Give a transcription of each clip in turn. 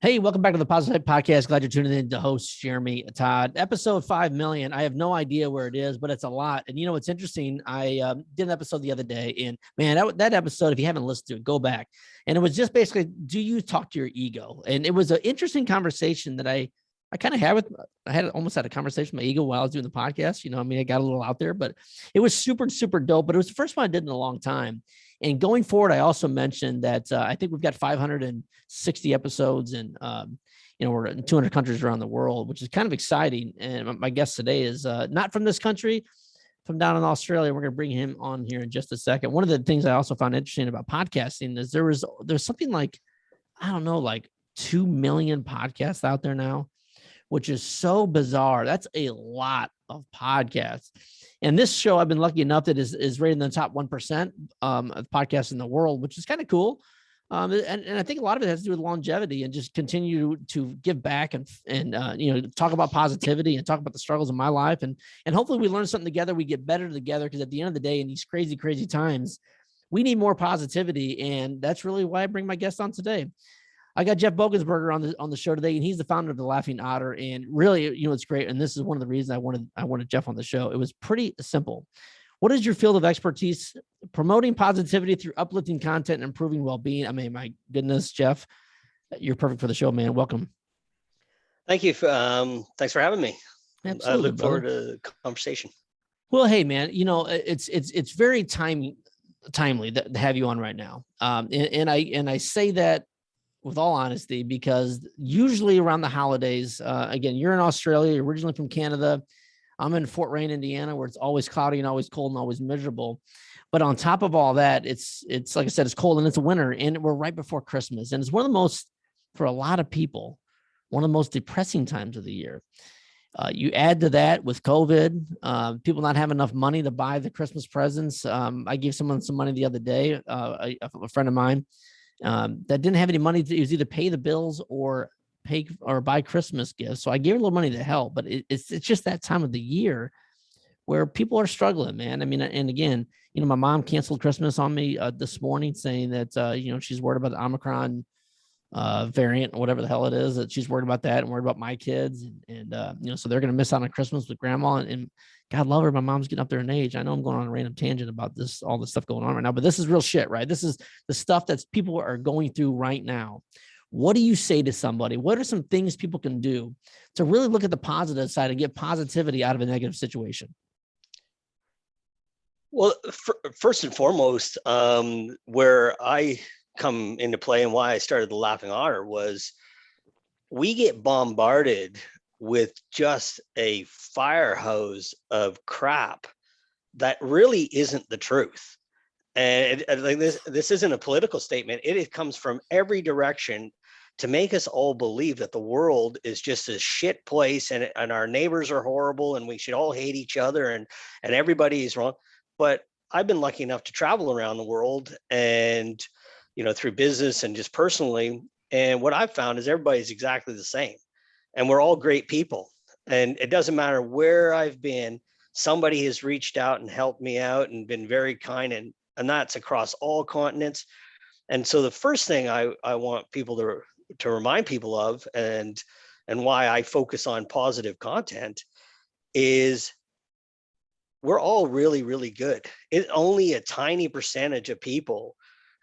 Hey, welcome back to the Positive Podcast. Glad you're tuning in to host Jeremy Todd. Episode 5 million. I have no idea where it is, but it's a lot. And you know what's interesting? I did an episode the other day, and man, that episode, if you haven't listened to it, go back. And it was just basically, do you talk to your ego? And it was an interesting conversation that I kind of had with. I almost had a conversation with my ego while I was doing the podcast. You know, I mean, I got a little out there, but it was super, super dope. But it was the first one I did in a long time. And going forward, I also mentioned that I think we've got 560 episodes, and we're in 200 countries around the world, which is kind of exciting. And my guest today is not from this country, from down in Australia. We're going to bring him on here in just a second. One of the things I also found interesting about podcasting is there's something like, I don't know, like 2 million podcasts out there now, which is so bizarre. That's a lot of podcasts. And this show, I've been lucky enough that is rated in the top 1% of podcasts in the world, which is kind of cool. And I think a lot of it has to do with longevity and just continue to give back and talk about positivity and talk about the struggles of my life. And hopefully we learn something together. We get better together, because at the end of the day, in these crazy, crazy times, we need more positivity. And that's really why I bring my guest on today. I got Jeff Bogensberger on the show today, and he's the founder of the Laughing Otter. And really, it's great. And this is one of the reasons I wanted Jeff on the show. It was pretty simple. What is your field of expertise? Promoting positivity through uplifting content and improving well-being. I mean, my goodness, Jeff, you're perfect for the show, man. Welcome. Thank you. Thanks for having me. Absolutely, I look forward brother. to the conversation. Well, hey, man, it's very timely to have you on right now. And I say that with all honesty, because usually around the holidays, again, you're in Australia, you're originally from Canada. I'm in Fort Wayne, Indiana, where it's always cloudy and always cold and always miserable. But on top of all that, it's like I said, it's cold and it's winter, and we're right before Christmas. And it's one of the most, for a lot of people, one of the most depressing times of the year. You add to that with COVID, people not having enough money to buy the Christmas presents. I gave someone some money the other day, a friend of mine, that didn't have any money to either pay the bills or pay or buy Christmas gifts. So I gave her a little money to help, but it's just that time of the year where people are struggling, man. I mean, and again, my mom canceled Christmas on me this morning, saying that, she's worried about the Omicron variant, or whatever the hell it is, that she's worried about that and worried about my kids. And so they're going to miss out on Christmas with grandma, and God love her, my mom's getting up there in age. I know I'm going on a random tangent about all this stuff going on right now, but this is real shit, right? This is the stuff that people are going through right now. What do you say to somebody? What are some things people can do to really look at the positive side and get positivity out of a negative situation? Well, first and foremost, where I come into play and why I started the Laughing Otter was we get bombarded with just a fire hose of crap that really isn't the truth. And like this isn't a political statement. It comes from every direction to make us all believe that the world is just a shit place, and our neighbors are horrible and we should all hate each other, and everybody is wrong. But I've been lucky enough to travel around the world, and through business and just personally. And what I've found is everybody's exactly the same, and we're all great people. And it doesn't matter where I've been, somebody has reached out and helped me out and been very kind, and that's across all continents. And so the first thing I want people to remind people of, and why I focus on positive content, is we're all really, really good. It's only a tiny percentage of people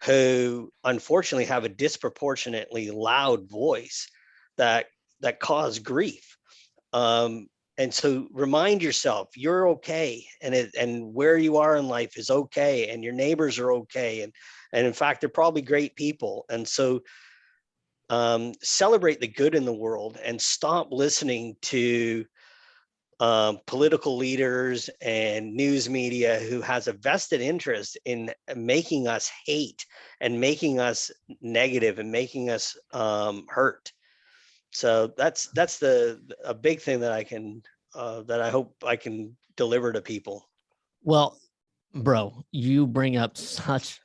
who unfortunately have a disproportionately loud voice that cause grief. And so remind yourself you're okay, and where you are in life is okay, and your neighbors are okay, and in fact they're probably great people. And so celebrate the good in the world and stop listening to political leaders and news media who has a vested interest in making us hate and making us negative and making us hurt. So that's a big thing that I hope I can deliver to people. Well, bro, you bring up such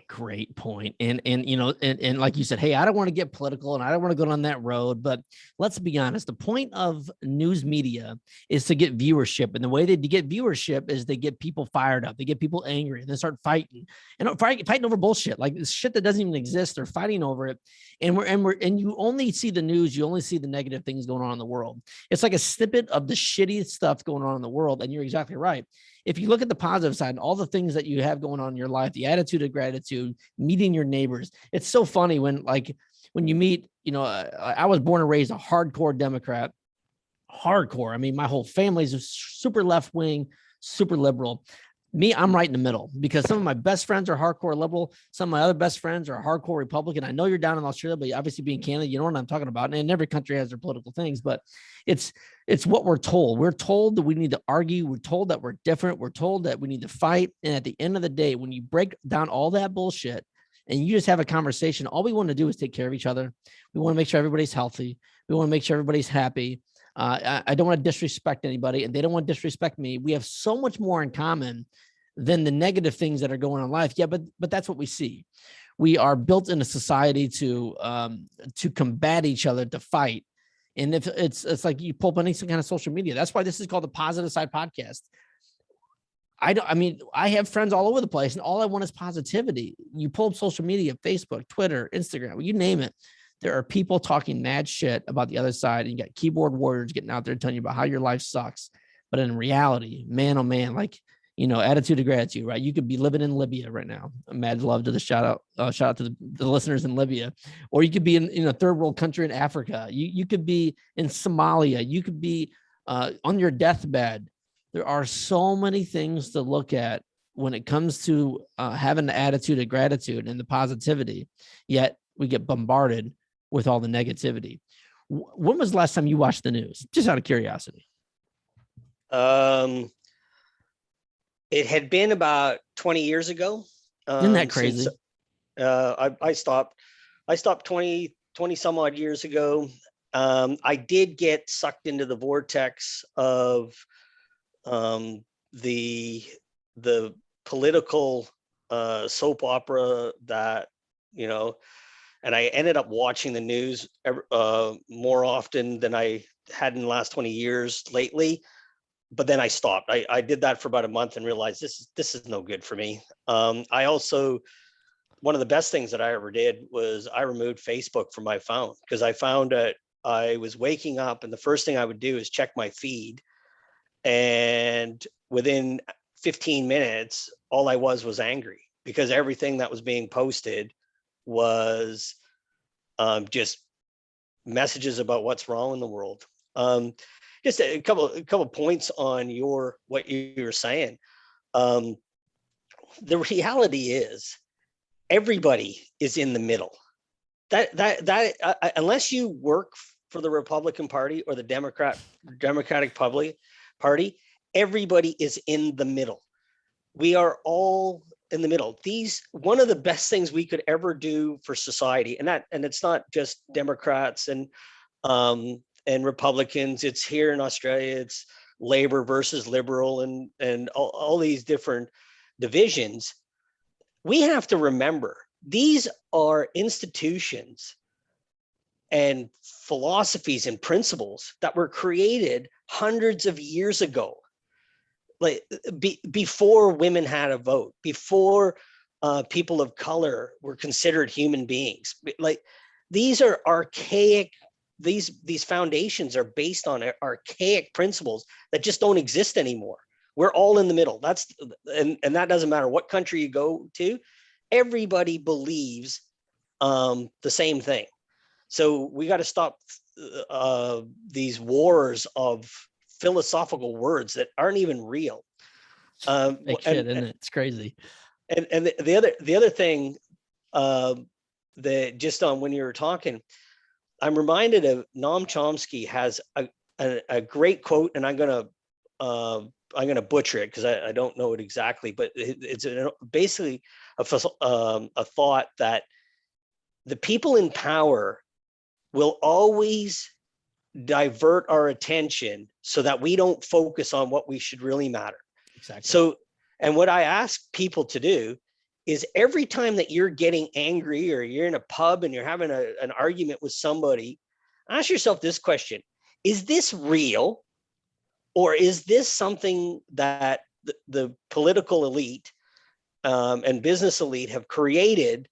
Great point. And you know, and like you said, hey, I don't want to get political and I don't want to go down that road, but let's be honest. The point of news media is to get viewership. And the way they get viewership is they get people fired up, they get people angry, and they start fighting and fighting over bullshit, like this shit that doesn't even exist. They're fighting over it. And you only see the news, you only see the negative things going on in the world. It's like a snippet of the shitty stuff going on in the world. And you're exactly right. If you look at the positive side and all the things that you have going on in your life, the attitude of gratitude, meeting your neighbors, it's so funny when you meet, you know, I was born and raised a hardcore Democrat, hardcore. I mean, my whole family's super left wing, super liberal. Me, I'm right in the middle because some of my best friends are hardcore liberal. Some of my other best friends are hardcore Republican. I know you're down in Australia, but obviously being Canada, you know what I'm talking about. And every country has their political things, but it's what we're told. We're told that we need to argue. We're told that we're different. We're told that we need to fight. And at the end of the day, when you break down all that bullshit and you just have a conversation, all we want to do is take care of each other. We want to make sure everybody's healthy. We want to make sure everybody's happy. I don't want to disrespect anybody, and they don't want to disrespect me. We have so much more in common than the negative things that are going on in life. Yeah, but that's what we see. We are built in a society to combat each other, to fight. And if it's like you pull up any kind of social media. That's why this is called the Positive Side Podcast. I have friends all over the place, and all I want is positivity. You pull up social media, Facebook, Twitter, Instagram, you name it. There are people talking mad shit about the other side, and you got keyboard warriors getting out there telling you about how your life sucks. But in reality, man, oh man, like, you know, attitude of gratitude, right? You could be living in Libya right now. Mad love to the shout out to the listeners in Libya, or you could be in a third world country in Africa. You could be in Somalia. You could be on your deathbed. There are so many things to look at when it comes to having the attitude of gratitude and the positivity. Yet we get bombarded with all the negativity. When was the last time you watched the news? Just out of curiosity. It had been about 20 years ago. Isn't that crazy? Since, I stopped 20 some odd years ago. I did get sucked into the vortex of the political soap opera that, you know, and I ended up watching the news more often than I had in the last 20 years lately. But then I stopped. I did that for about a month and realized this is no good for me. I also, one of the best things that I ever did was I removed Facebook from my phone, because I found that I was waking up and the first thing I would do is check my feed. And within 15 minutes, all I was angry, because everything that was being posted was just messages about what's wrong in the world. Just a couple points on what you were saying. The reality is everybody is in the middle. Unless you work for the Republican Party or the Democratic Party, everybody is in the middle. We are all in the middle. One of the best things we could ever do for society, and it's not just Democrats and Republicans. It's here in Australia. It's Labor versus Liberal, and all these different divisions. We have to remember these are institutions and philosophies and principles that were created hundreds of years ago, like before women had a vote, before people of color were considered human beings. Like, these are archaic. These foundations are based on archaic principles that just don't exist anymore. We're all in the middle. And that doesn't matter what country you go to. Everybody believes the same thing. So we got to stop these wars of philosophical words that aren't even real. Isn't it? It's crazy. And the other thing that just on when you were talking, I'm reminded of Noam Chomsky has a great quote, and I'm gonna butcher it because I don't know it exactly, but it's basically a thought that the people in power will always divert our attention so that we don't focus on what we should really matter. Exactly. So, and what I ask people to do is every time that you're getting angry or you're in a pub and you're having an argument with somebody, ask yourself this question: is this real, or is this something that the political elite and business elite have created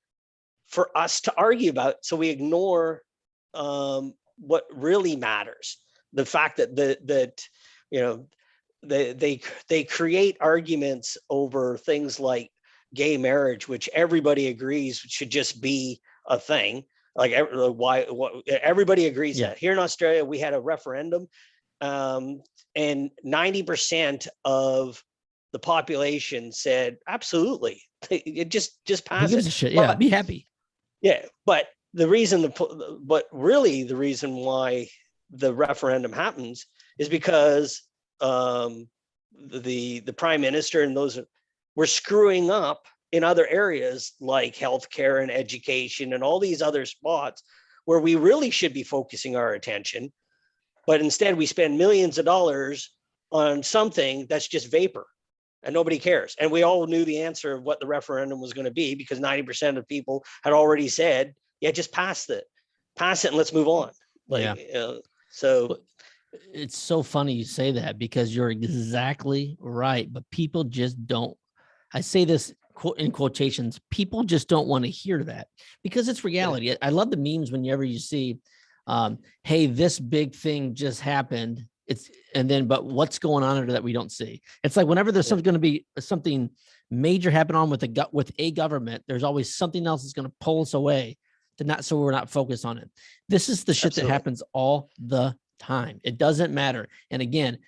for us to argue about, so we ignore what really matters? The fact that you know, they create arguments over things like gay marriage, which everybody agrees should just be a thing. Like, everybody agrees that. Here in Australia, we had a referendum, and 90% of the population said absolutely. It just pass Who gives it. a shit? Yeah, be happy. Yeah, but the reason the reason why the referendum happens is because the prime minister and those were screwing up in other areas like healthcare and education and all these other spots where we really should be focusing our attention. But instead, we spend millions of dollars on something that's just vapor and nobody cares. And we all knew the answer of what the referendum was going to be, because 90% of people had already said, yeah, just pass it and let's move on. So it's so funny you say that, because you're exactly right. But people just don't, I say this in quotations, people just don't want to hear that, because it's reality. Yeah. I love the memes whenever you see, hey, this big thing just happened. But what's going on under that we don't see? It's like whenever there's going to be something major happen on with a government, there's always something else that's going to pull us away so we're not focused on it. This is the shit that happens all the time. It doesn't matter. And again,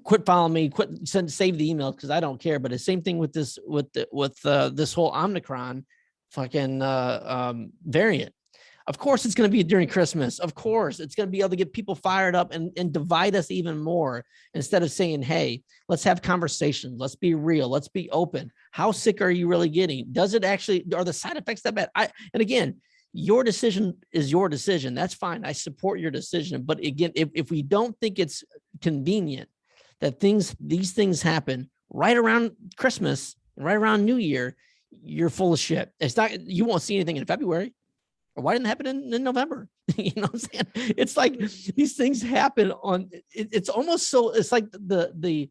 quit following me, save the emails, because I don't care. But the same thing with this, this whole Omicron fucking variant. Of course, it's going to be during Christmas. Of course, it's going to be able to get people fired up and divide us even more, instead of saying, hey, let's have conversations. Let's be real. Let's be open. How sick are you really getting? Does it actually, are the side effects that bad? And again, your decision is your decision. That's fine. I support your decision. But again, if we don't think it's convenient that these things happen right around Christmas, right around New Year, you're full of shit. It's not, you won't see anything in February. Or why didn't it happen in November? You know what I'm saying? It's like these things happen on, it's almost so, it's like the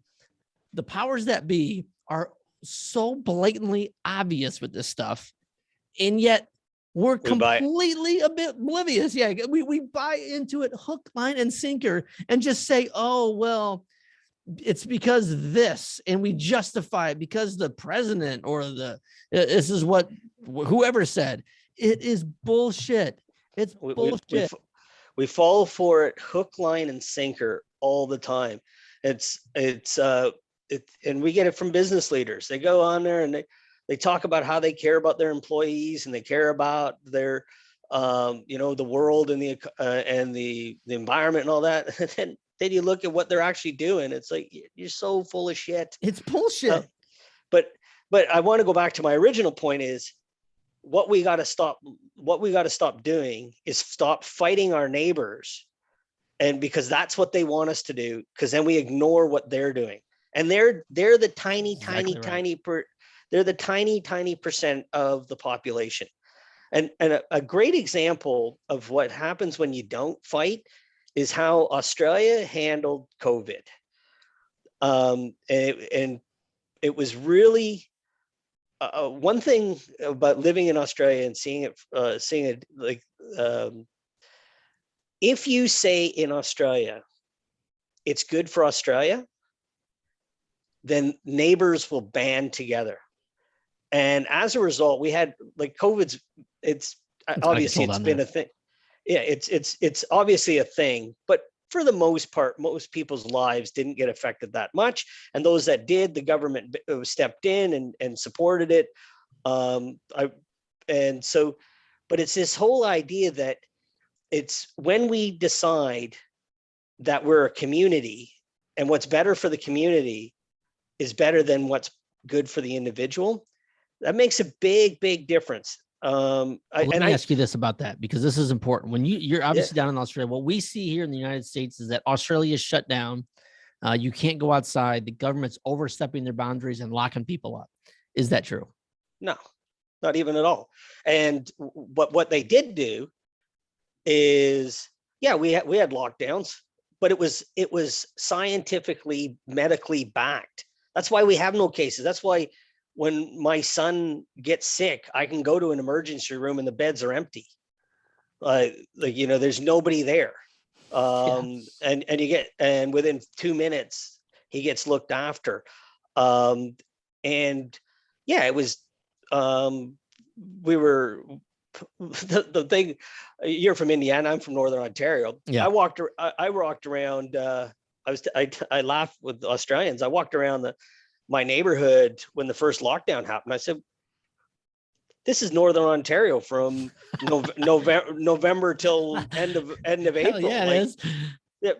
powers that be are so blatantly obvious with this stuff. And yet we're completely a bit oblivious. Yeah, we buy into it hook, line, and sinker, and just say, oh, well, it's because this, and we justify it because the president or this is what whoever said. It is bullshit. It's bullshit. We fall for it hook, line, and sinker all the time. And we get it from business leaders. They go on there and they talk about how they care about their employees and they care about their, the world and the environment and all that. And then you look at what they're actually doing. It's like, you're so full of shit. It's bullshit. But I want to go back to my original point is, what we got to stop doing is stop fighting our neighbors, and because that's what they want us to do, because then we ignore what they're doing, and they're the tiny they're the tiny percent of the population. And a great example of what happens when you don't fight is how Australia handled COVID. And it was really one thing about living in Australia and seeing it like, if you say in Australia, it's good for Australia, then neighbors will band together. And as a result, we had like COVID's, it's obviously it's been a thing. Yeah, it's obviously a thing, but for the most part, most people's lives didn't get affected that much. And those that did, the government stepped in and supported it. But it's this whole idea that it's when we decide that we're a community and what's better for the community is better than what's good for the individual, that makes a big difference. Let me ask you this about that, because this is important. When you're obviously down in Australia, what we see here in the United States is that Australia is shut down. You can't go outside. The government's overstepping their boundaries and locking people up. Is that true? No, not even at all. And what they did do is, yeah, we had lockdowns, but it was scientifically, medically backed. That's why we have no cases. That's why when my son gets sick, I can go to an emergency room and the beds are empty. There's nobody there. Yeah. And within 2 minutes he gets looked after. And yeah, it was, we were, the thing, you're from Indiana, I'm from Northern Ontario. Yeah. I walked around, I laughed with Australians. I walked around my neighborhood when the first lockdown happened. I said, this is Northern Ontario from November till end of Hell April. yeah, it Like, is. yeah,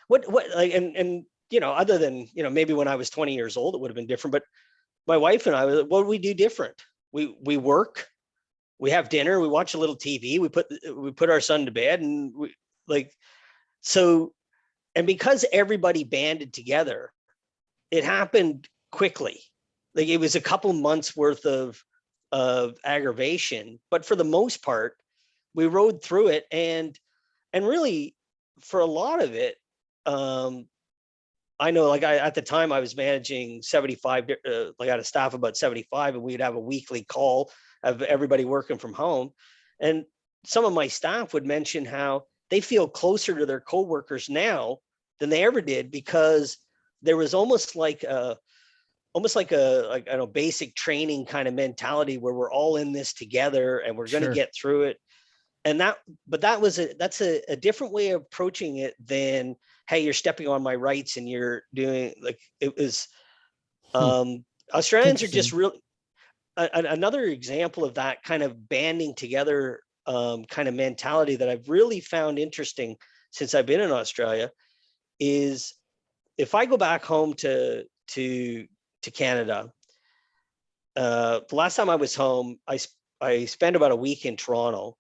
what like, and other than, maybe when I was 20 years old, it would have been different. But my wife and I, what do we do different? We work, we have dinner, we watch a little TV, we put our son to bed, and we, like, so, and because everybody banded together, it happened quickly. Like, it was a couple months worth of aggravation, but for the most part, we rode through it. And really, for a lot of it, I know, like, at the time I was managing 75, like, I had a staff of about 75, and we'd have a weekly call of everybody working from home. And some of my staff would mention how they feel closer to their coworkers now than they ever did, because there was almost like a I don't know, basic training kind of mentality where we're all in this together and we're going to Sure. get through it. And that's a different way of approaching it than, hey, you're stepping on my rights and you're doing, like, it was, Hmm. Australians are just Interesting. really, another example of that kind of banding together, kind of mentality that I've really found interesting since I've been in Australia is, if I go back home to Canada, the last time I was home, I spent about a week in Toronto,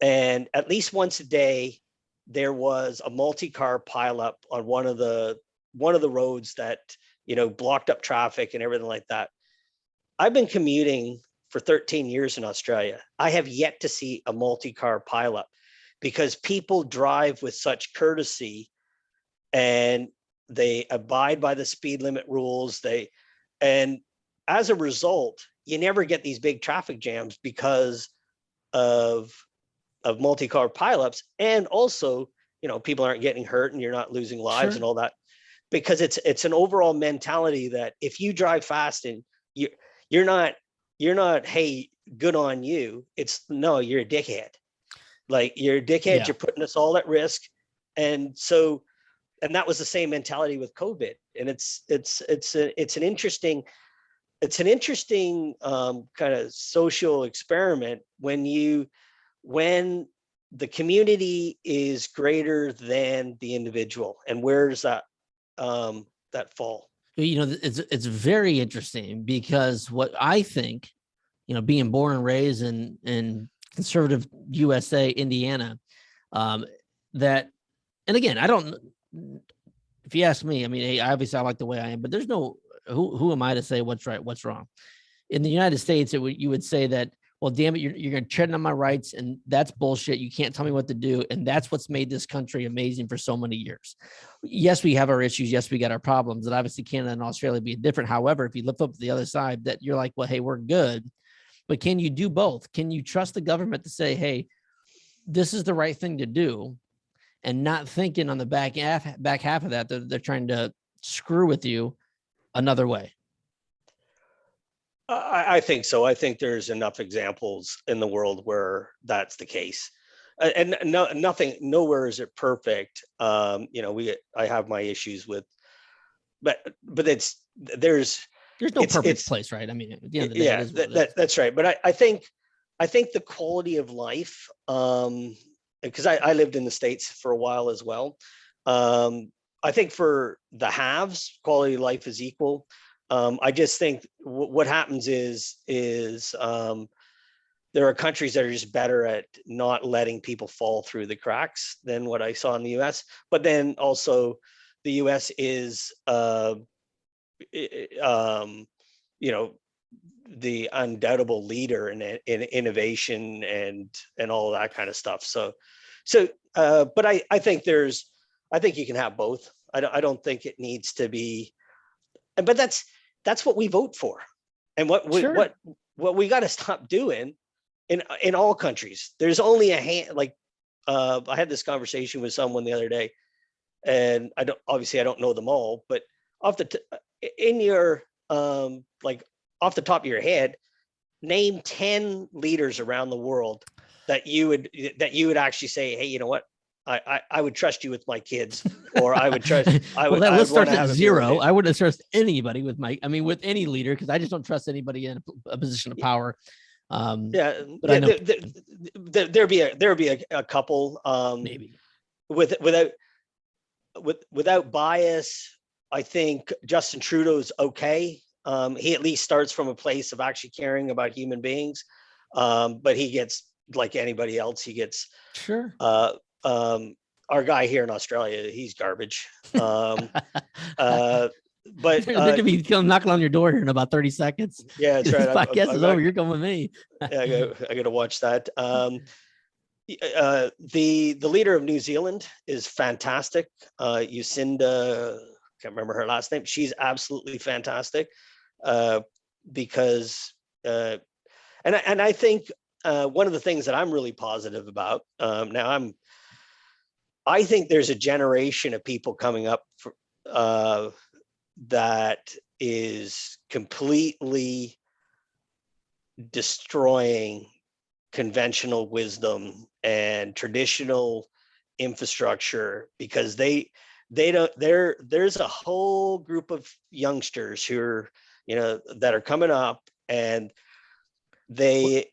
and at least once a day there was a multi-car pileup on one of the roads that, blocked up traffic and everything like that. I've been commuting for 13 years in Australia. I have yet to see a multi-car pileup, because people drive with such courtesy, and they abide by the speed limit rules. And as a result, you never get these big traffic jams because of multi-car pileups. And also, people aren't getting hurt and you're not losing lives Sure. and all that, because it's an overall mentality that if you drive fast and you you're not you're not, hey, good on you. It's, no, you're a dickhead. Like, you're a dickhead. Yeah. You're putting us all at risk. And so, and that was the same mentality with COVID. And it's an interesting, kind of social experiment when the community is greater than the individual. And where does that fall? It's very interesting, because what I think, being born and raised in conservative USA, Indiana, um, that, and again, I don't, if you ask me, I mean, hey, obviously I like the way I am, but there's no, who am I to say what's right, what's wrong? In the United States, you would say that, well, damn it, you're going to tread on my rights, and that's bullshit. You can't tell me what to do, and that's what's made this country amazing for so many years. Yes, we have our issues. Yes, we got our problems, and obviously Canada and Australia be different. However, if you lift up to the other side, that you're like, well, hey, we're good, but can you do both? Can you trust the government to say, hey, this is the right thing to do, and not thinking on the back half of that they're trying to screw with you another way? I think so. I think there's enough examples in the world where that's the case. And nowhere is it perfect. I have my issues with, but There's no perfect it's place, right? I mean, at the end of the day, it yeah, is what it is. that's right. But I think the quality of life, because I lived in the States for a while as well. I think for the haves, quality of life is equal. I just think what happens is there are countries that are just better at not letting people fall through the cracks than what I saw in the U.S. But then also, the U.S. is, um, you know, the undoubtable leader in innovation and all of that kind of stuff. But I think you can have both. I don't think it needs to be, but that's what we vote for, and what we got to stop doing in all countries. There's only a hand. Like I had this conversation with someone the other day, and I don't know them all, but off the in your like off the top of your head, name 10 leaders around the world that you would actually say, hey, you know what? I would trust you with my kids, or I would trust. Well, that list starts at zero. I wouldn't trust anybody with with any leader, because I just don't trust anybody in a position of power. But I know there'd be a couple maybe without bias. I think Justin Trudeau's okay. He at least starts from a place of actually caring about human beings, but he gets, like anybody else, he gets sure. Our guy here in Australia, he's garbage. But they're gonna be knocking on your door here in about 30 seconds. Yeah, that's right. This podcast is over. You're coming with me. I got to watch that. The leader of New Zealand is fantastic. Jacinda, can't remember her last name. She's absolutely fantastic. Because and I think one of the things that I'm really positive about now, I think there's a generation of people coming up that is completely destroying conventional wisdom and traditional infrastructure, because there's a whole group of youngsters who are, that are coming up, and they're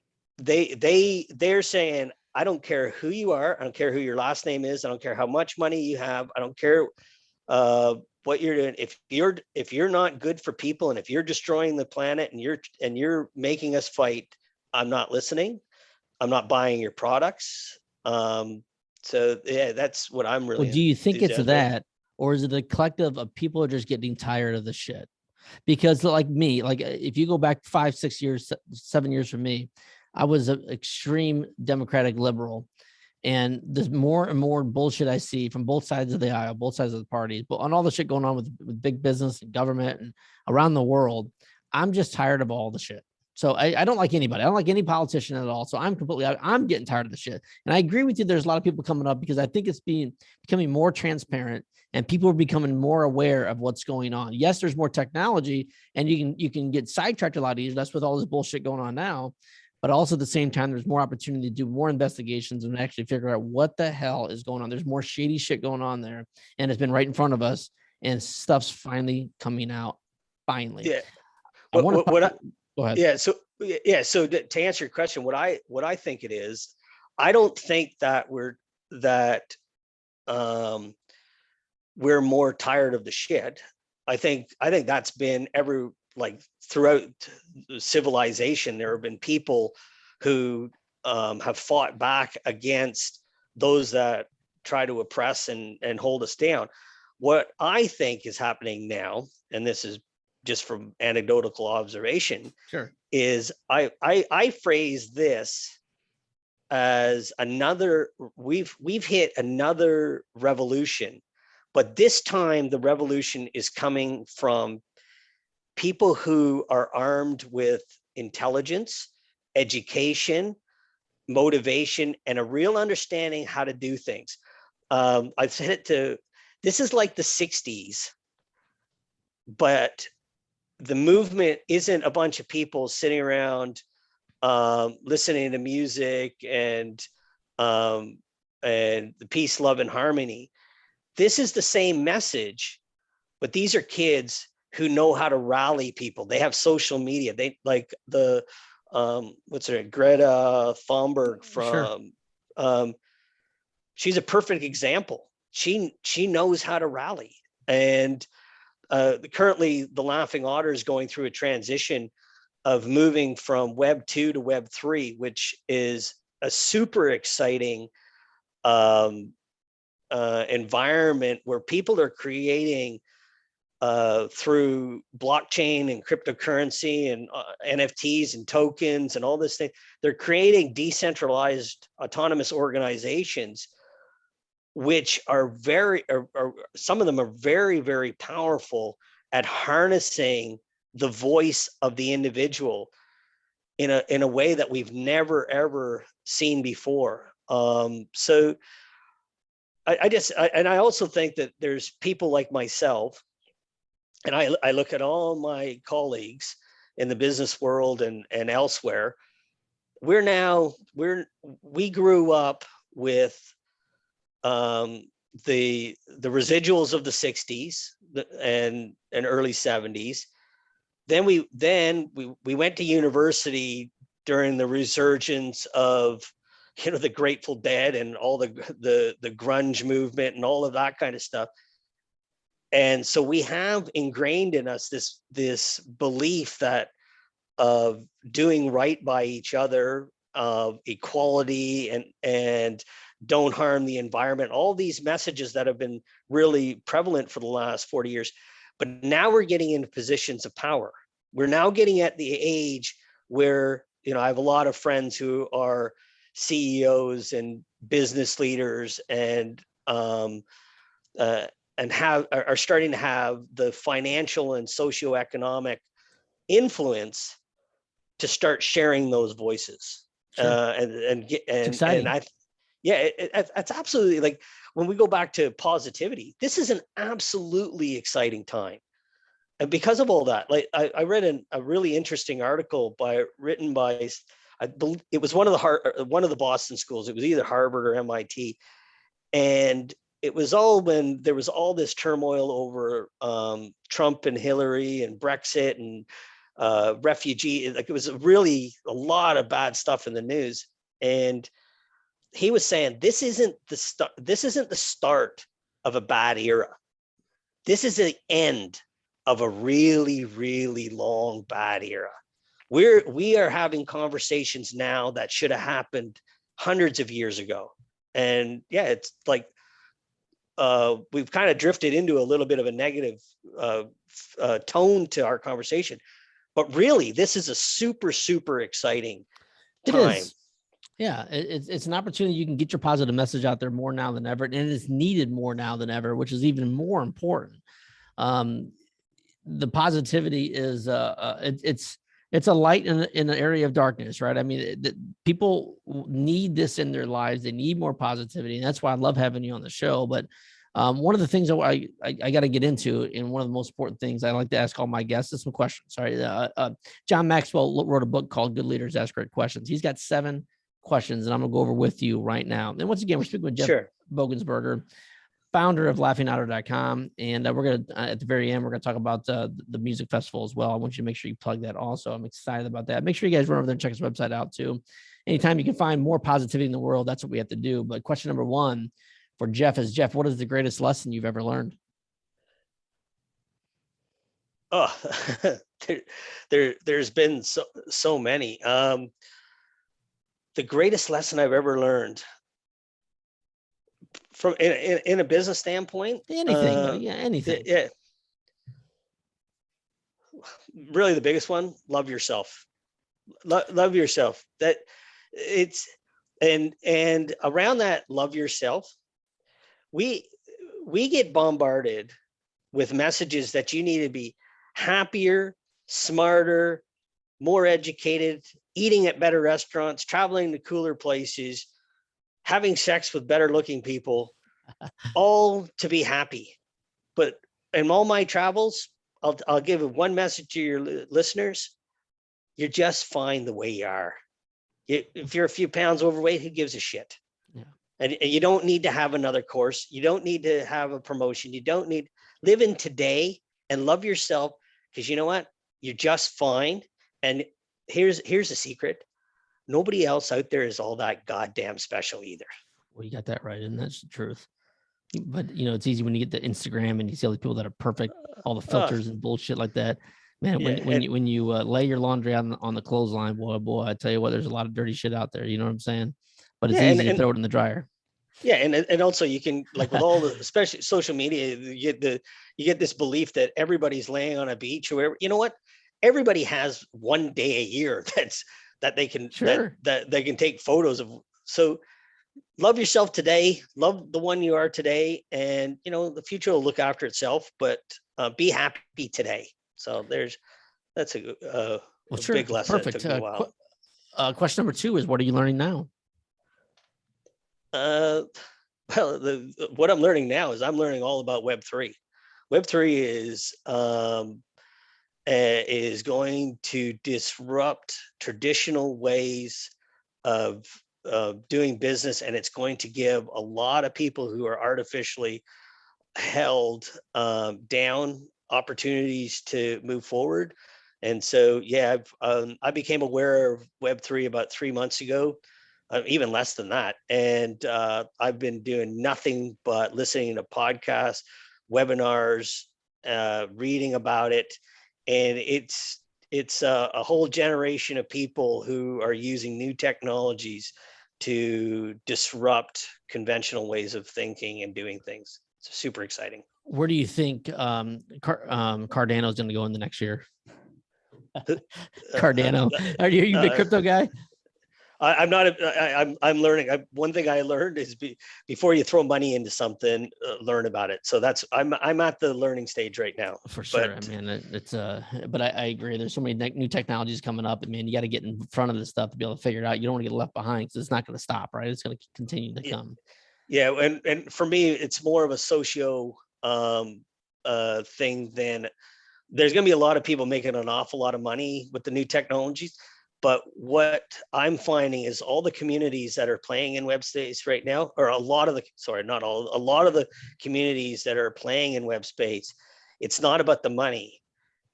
saying, I don't care who you are. I don't care who your last name is. I don't care how much money you have. I don't care what you're doing. If you're not good for people, and if you're destroying the planet, and you're making us fight, I'm not listening. I'm not buying your products. So yeah, that's what I'm really. Well, do you think it's that, or is it a collective of people are just getting tired of the shit? Because like me, like if you go back 5, 6 years, 7 years from me, I was an extreme Democratic liberal, and there's more and more bullshit I see from both sides of the aisle, both sides of the parties, but on all the shit going on with big business and government and around the world. I'm just tired of all the shit. So I don't like anybody. I don't like any politician at all. So I'm getting tired of the shit. And I agree with you. There's a lot of people coming up, because I think it's becoming more transparent, and people are becoming more aware of what's going on. Yes, there's more technology, and you can get sidetracked a lot easier. That's with all this bullshit going on now. But also at the same time, there's more opportunity to do more investigations and actually figure out what the hell is going on. There's more shady shit going on there, and it's been right in front of us, and stuff's finally coming out. Finally. Yeah. Go ahead. Yeah. So to answer your question, what I think it is, I don't think that we're more tired of the shit. I think that's been throughout civilization. There have been people who have fought back against those that try to oppress and hold us down. What I think is happening now, and this is just from anecdotal observation, sure, is I phrase this as we've hit another revolution, but this time the revolution is coming from people who are armed with intelligence, education, motivation, and a real understanding how to do things. I've said it this is like the 60s, but the movement isn't a bunch of people sitting around listening to music and the peace, love, and harmony. This is the same message, but these are kids who know how to rally people. They have social media. They like what's her name? Greta Thunberg from, sure. She's a perfect example. She knows how to rally. And currently the Laughing Otter is going through a transition of moving from Web 2 to Web 3, which is a super exciting environment where people are creating through blockchain and cryptocurrency and NFTs and tokens and all this thing. They're creating decentralized autonomous organizations, which are some of them are very, very powerful at harnessing the voice of the individual in a way that we've never, ever seen before. So I also think that there's people like myself, and I look at all my colleagues in the business world and elsewhere. We grew up with the residuals of the 60s and early 70s. Then we went to university during the resurgence of, the Grateful Dead and all the grunge movement and all of that kind of stuff. And so we have ingrained in us this belief that of doing right by each other, of equality and don't harm the environment, all these messages that have been really prevalent for the last 40 years. But now we're getting into positions of power. We're now getting at the age where, I have a lot of friends who are CEOs and business leaders and are starting to have the financial and socioeconomic influence to start sharing those voices. Sure. It's absolutely, like, when we go back to positivity, this is an absolutely exciting time. And because of all that, like I read a really interesting article written by, I believe it was one of the Boston schools. It was either Harvard or MIT. And it was all when there was all this turmoil over Trump and Hillary and Brexit and refugee. Like, it was really a lot of bad stuff in the news. And he was saying, this isn't the start of a bad era. This is the end of a really, really long bad era. We are having conversations now that should have happened hundreds of years ago. And yeah, it's like we've kind of drifted into a little bit of a negative tone to our conversation. But really, this is a super, super exciting time. It is. Yeah, it's an opportunity. You can get your positive message out there more now than ever, and it is needed more now than ever, which is even more important. The positivity is it's a light in an area of darkness, right? I mean, people need this in their lives. They need more positivity, and that's why I love having you on the show. But one of the things that I got to get into, and one of the most important things I like to ask all my guests is some questions. Sorry, John Maxwell wrote a book called "Good Leaders Ask Great Questions." He's got 7 questions, and I'm gonna go over with you right now. And once again, we're speaking with Jeff Bogensberger, founder of LaughingOtter.com. And we're going to, at the very end, we're going to talk about the music festival as well. I want you to make sure you plug that also. I'm excited about that. Make sure you guys run over there and check his website out too. Anytime you can find more positivity in the world, that's what we have to do. But question number 1 for Jeff is, Jeff, what is the greatest lesson you've ever learned? Oh, there's been so many. The greatest lesson I've ever learned from in a business standpoint, anything. Yeah. Really, the biggest one: love yourself. Love yourself. That it's and around that, love yourself. We get bombarded with messages that you need to be happier, smarter, more educated, eating at better restaurants, traveling to cooler places, having sex with better looking people, all to be happy. But in all my travels, I'll give one message to your listeners: you're just fine the way you are. If you're a few pounds overweight, who gives a shit? Yeah. And you don't need to have another course. You don't need to have a promotion. You don't need, live in today and love yourself, because you know what? You're just fine. And here's a secret: nobody else out there is all that goddamn special either. Well, you got that right, and that's the truth. But it's easy when you get the Instagram and you see all the people that are perfect, all the filters and bullshit like that. Man, Yeah, when you lay your laundry on the clothesline, boy, I tell you what, there's a lot of dirty shit out there. You know what I'm saying? But it's easy to throw it in the dryer. Yeah, and also you can, like, with all the, especially social media, you get this belief that everybody's laying on a beach or wherever. You know what? Everybody has one day a year that they can Sure. that they can take photos of. So love yourself today, love the one you are today, and the future will look after itself. But be happy today. So that's Well, a sure. big lesson. It Perfect. took me a while. Question number 2 is, what are you learning now? Uh, well, what I'm learning now is I'm learning all about Web3. Web3 is going to disrupt traditional ways of doing business, and it's going to give a lot of people who are artificially held down opportunities to move forward. And so, yeah, I became aware of Web3 about 3 months ago, even less than that. And I've been doing nothing but listening to podcasts, webinars, reading about it. And it's a whole generation of people who are using new technologies to disrupt conventional ways of thinking and doing things. It's super exciting. Where do you think Cardano is going to go in the next year? Cardano. Are you a big crypto guy? I'm not. I'm learning. One thing I learned is before you throw money into something, learn about it. So I'm at the learning stage right now. For sure. But I mean, but I agree. There's so many new technologies coming up. I mean, you got to get in front of this stuff to be able to figure it out. You don't want to get left behind, because it's not going to stop, right? It's going to continue to come. Yeah, and for me, it's more of a socio thing than, there's going to be a lot of people making an awful lot of money with the new technologies. But what I'm finding is all the communities that are playing in web space right now, or a lot of the, sorry, not all, a lot of the communities that are playing in web space, it's not about the money.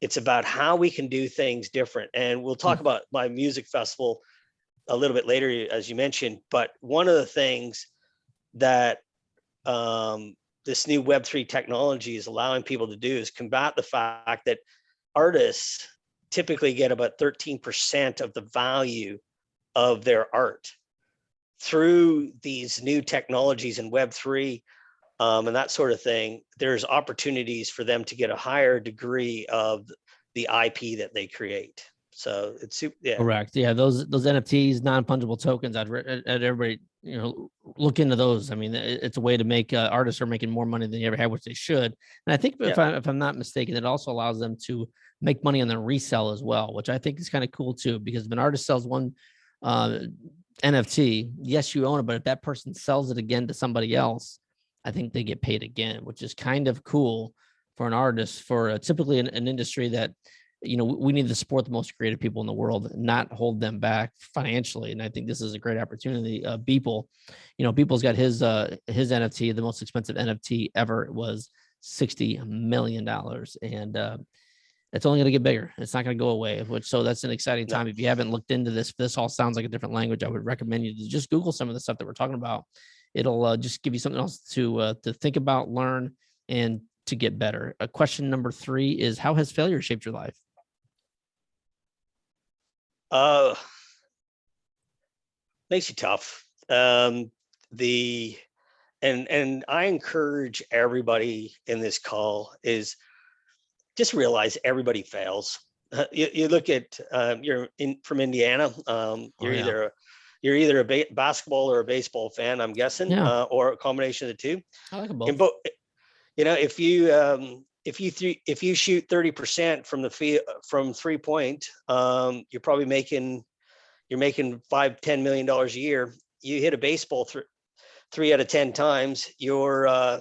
It's about how we can do things different. And we'll talk about my music festival a little bit later, as you mentioned. But one of the things that this new Web3 technology is allowing people to do is combat the fact that artists typically get about 13% of the value of their art through these new technologies in Web3 and that sort of thing. There's opportunities for them to get a higher degree of the IP that they create. So it's Correct. Yeah, those NFTs, non-fungible tokens. I'd everybody look into those. I mean, it's a way to make artists are making more money than they ever had, which they should. And I think if I'm not mistaken, it also allows them to make money on the resell as well, which I think is kind of cool too. Because if an artist sells one NFT, yes, you own it, but if that person sells it again to somebody else, I think they get paid again, which is kind of cool for an artist, for typically an industry that, we need to support the most creative people in the world, not hold them back financially. And I think this is a great opportunity. Beeple, Beeple's got his NFT, the most expensive NFT ever. It was $60 million. And it's only going to get bigger. It's not going to go away, so that's an exciting time. If you haven't looked into this all sounds like a different language. I would recommend you to just Google some of the stuff that we're talking about. It'll just give you something else to think about, learn, and to get better. Question number 3 is, how has failure shaped your life? Makes you tough. And I encourage everybody in this call is just realize everybody fails. You look at you're from Indiana. You're either a basketball or a baseball fan, I'm guessing, or a combination of the two. I like them both. And if you shoot 30% from the field from 3-point, you're probably making $5-10 million a year. You hit a baseball 3 out of 10 times, you're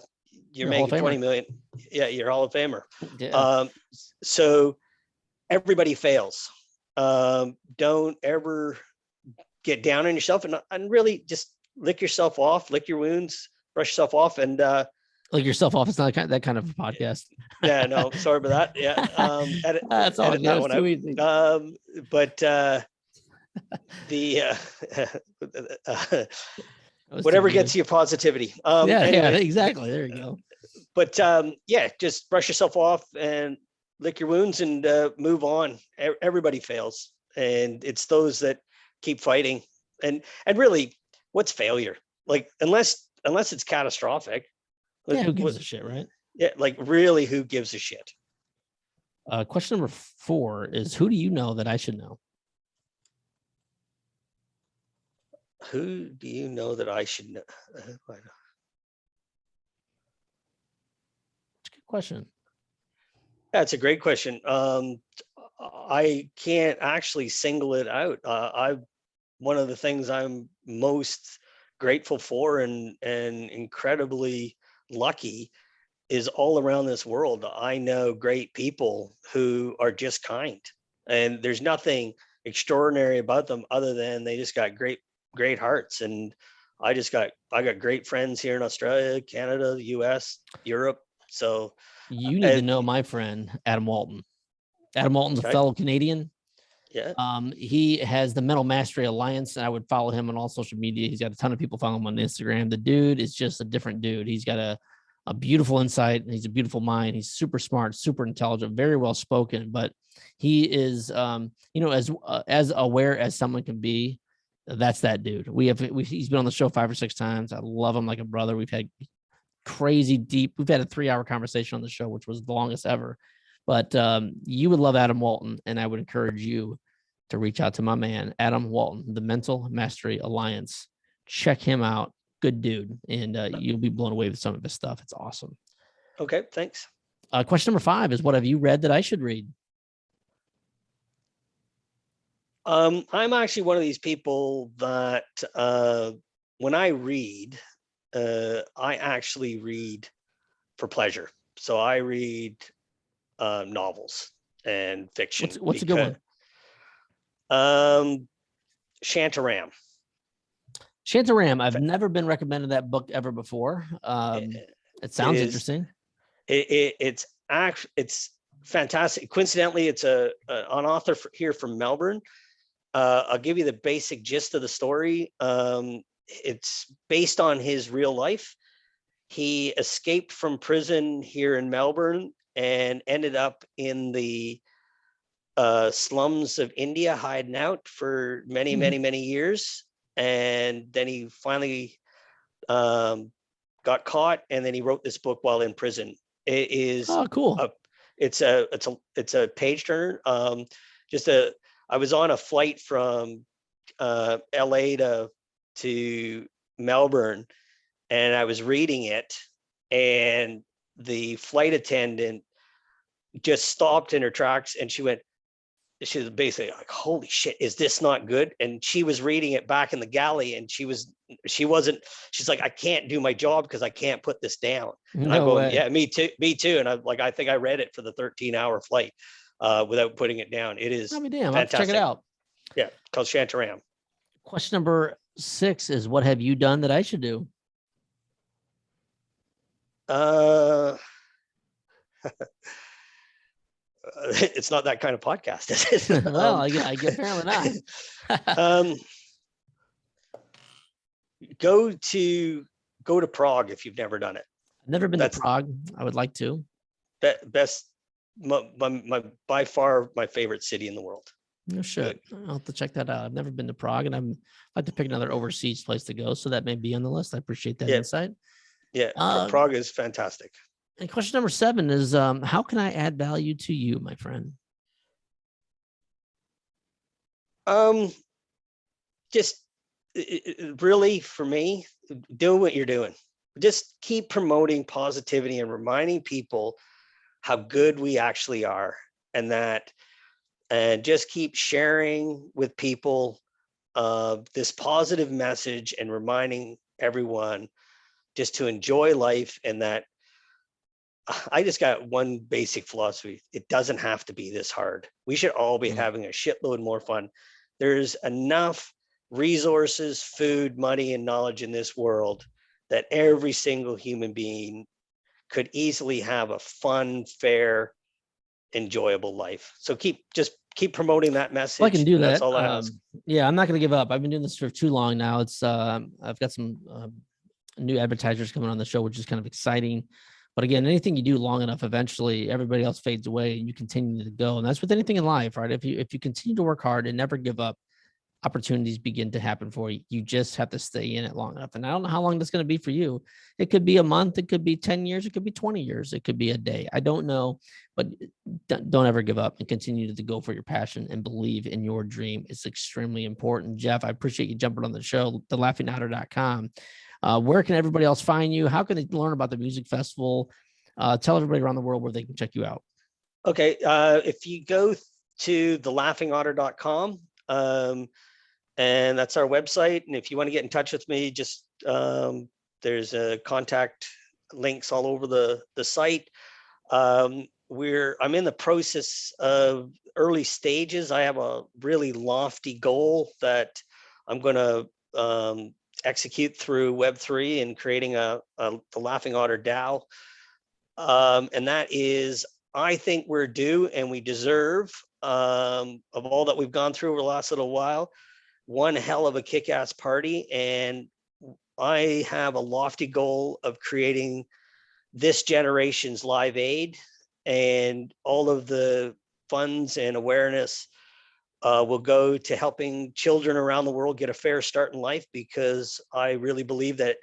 making 20 million. Yeah, you're Hall of Famer. Yeah. So everybody fails. Don't ever get down on yourself, and really just lick yourself off, lick your wounds, brush yourself off, and lick yourself off. It's not that kind of a podcast. Yeah, no, sorry about that. Yeah, that's all. That was too easy. But whatever gets you positivity. Yeah, exactly. There you go. But just brush yourself off and lick your wounds and move on. Everybody fails, and it's those that keep fighting. And really, what's failure? Like, unless unless it's catastrophic. Yeah, who gives a shit, right? Yeah, like really, who gives a shit? Question number 4 is, who do you know that I should know? Who do you know that I should know? That's a good question. That's a great question. I can't actually single it out. One of the things I'm most grateful for and incredibly lucky is all around this world. I know great people who are just kind, and there's nothing extraordinary about them other than they just got great hearts. And I got great friends here in Australia, Canada, the US, Europe. So you need to know my friend, Adam Walton. Adam Walton's a fellow Canadian. Yeah. He has the Mental Mastery Alliance, and I would follow him on all social media. He's got a ton of people following him on Instagram. The dude is just a different dude. He's got a beautiful insight. He's a beautiful mind. He's super smart, super intelligent, very well spoken, but he is, as aware as someone can be. That's that dude. He's been on the show 5 or 6 times. I love him like a brother. We've had we've had a 3-hour conversation on the show, which was the longest ever. But you would love Adam Walton, and I would encourage you to reach out to my man, Adam Walton, the Mental Mastery Alliance. Check him out. Good dude. And you'll be blown away with some of his stuff. It's awesome. Okay, thanks. Question number 5 is, what have you read that I should read? I'm actually one of these people that when I read, I actually read for pleasure. So I read novels and fiction. What's a good one? Shantaram. Shantaram. I've never been recommended that book ever before. It sounds interesting. It's fantastic. Coincidentally, it's an author here from Melbourne. I'll give you the basic gist of the story. It's based on his real life. He escaped from prison here in Melbourne and ended up in the slums of India, hiding out for many years. And then he finally got caught, and then he wrote this book while in prison. It is cool. It's a page turner. I was on a flight from LA to Melbourne, and I was reading it, and the flight attendant just stopped in her tracks, and she was basically like, holy shit, is this not good? And she was reading it back in the galley, and she's like, I can't do my job because I can't put this down. And I'm going, yeah, me too. And I'm like, I think I read it for the 13-hour flight without putting it down. It is fantastic. I'll have to check it out. Yeah, called Shantaram. Question number 6 is, what have you done that I should do? It's not that kind of podcast, is it? Well, I get apparently not. Go to Prague if you've never done it. I've never been to Prague. I would like to. By far my favorite city in the world. No shit. I'll have to check that out. I've never been to Prague, and I'd like to pick another overseas place to go. So that may be on the list. I appreciate that insight. Yeah, Prague is fantastic. And question number 7 is, how can I add value to you, my friend? Just really, for me, do what you're doing. Just keep promoting positivity and reminding people how good we actually are, and just keep sharing with people this positive message and reminding everyone just to enjoy life. And that I just got one basic philosophy. It doesn't have to be this hard. We should all be having a shitload more fun. There's enough resources, food, money, and knowledge in this world that every single human being could easily have a fun, fair, enjoyable life. So keep promoting that message. Well, I can do that. That's all I ask. Yeah, I'm not going to give up. I've been doing this for too long now. It's I've got some new advertisers coming on the show, which is kind of exciting. But again, anything you do long enough, eventually everybody else fades away and you continue to go. And that's with anything in life, right? If you continue to work hard and never give up, opportunities begin to happen for you. You just have to stay in it long enough. And I don't know how long that's going to be for you. It could be a month. It could be 10 years. It could be 20 years. It could be a day. I don't know, but don't ever give up and continue to go for your passion and believe in your dream. It's extremely important. Jeff, I appreciate you jumping on the show, thelaughingOtter.com. Where can everybody else find you? How can they learn about the music festival? Tell everybody around the world where they can check you out. Okay. If you go to thelaughingOtter.com, and that's our website. And if you want to get in touch with me, just there's a contact links all over the site. I'm in the process of early stages. I have a really lofty goal that I'm going to execute through Web3 and creating the Laughing Otter DAO. And that is, I think we're due and we deserve, of all that we've gone through over the last little while, one hell of a kick-ass party. And I have a lofty goal of creating this generation's Live Aid, and all of the funds and awareness will go to helping children around the world get a fair start in life, because I really believe that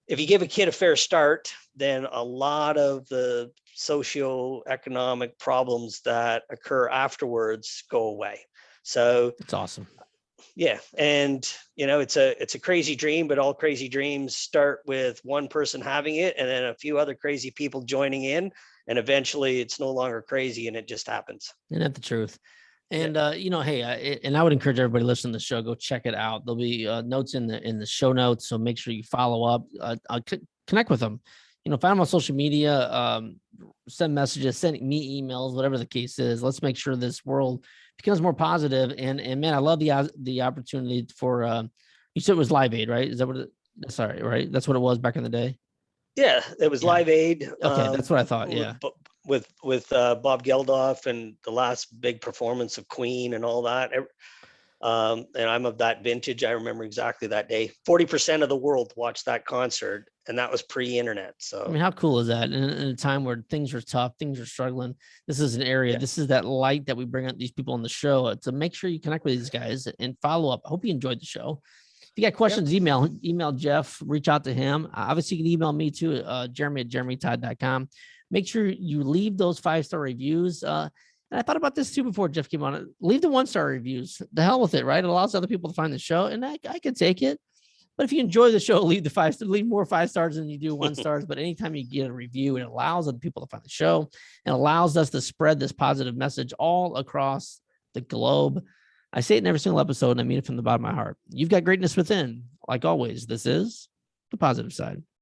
if you give a kid a fair start, then a lot of the socioeconomic problems that occur afterwards go away. So it's awesome. Yeah. And it's a crazy dream, but all crazy dreams start with one person having it and then a few other crazy people joining in, and eventually it's no longer crazy and it just happens. Isn't that the truth? And hey, and I would encourage everybody listening to the show, go check it out. There'll be notes in the show notes, so make sure you follow up, connect with them. Find them on social media, send messages, send me emails, whatever the case is. Let's make sure this world becomes more positive. And man, I love the opportunity for you said it was Live Aid, right? Is that what sorry, right? That's what it was back in the day. Yeah, it was Live Aid. Okay, that's what I thought. Yeah. With Bob Geldof and the last big performance of Queen and all that. And I'm of that vintage. I remember exactly that day. 40% of the world watched that concert, and that was pre-internet. So I mean, how cool is that? In a time where things are tough, things are struggling, this is an area. Yeah. This is that light that we bring out these people on the show to make sure you connect with these guys and follow up. I hope you enjoyed the show. If you got questions, email Jeff, reach out to him. Obviously, you can email me too, Jeremy@jeremytodd.com. Make sure you leave those 5-star reviews. And I thought about this too before Jeff came on. Leave the 1-star reviews. The hell with it, right? It allows other people to find the show, and I can take it. But if you enjoy the show, leave more 5 stars than you do 1 stars. But anytime you get a review, it allows other people to find the show and allows us to spread this positive message all across the globe. I say it in every single episode, and I mean it from the bottom of my heart. You've got greatness within. Like always, this is The Positive Side.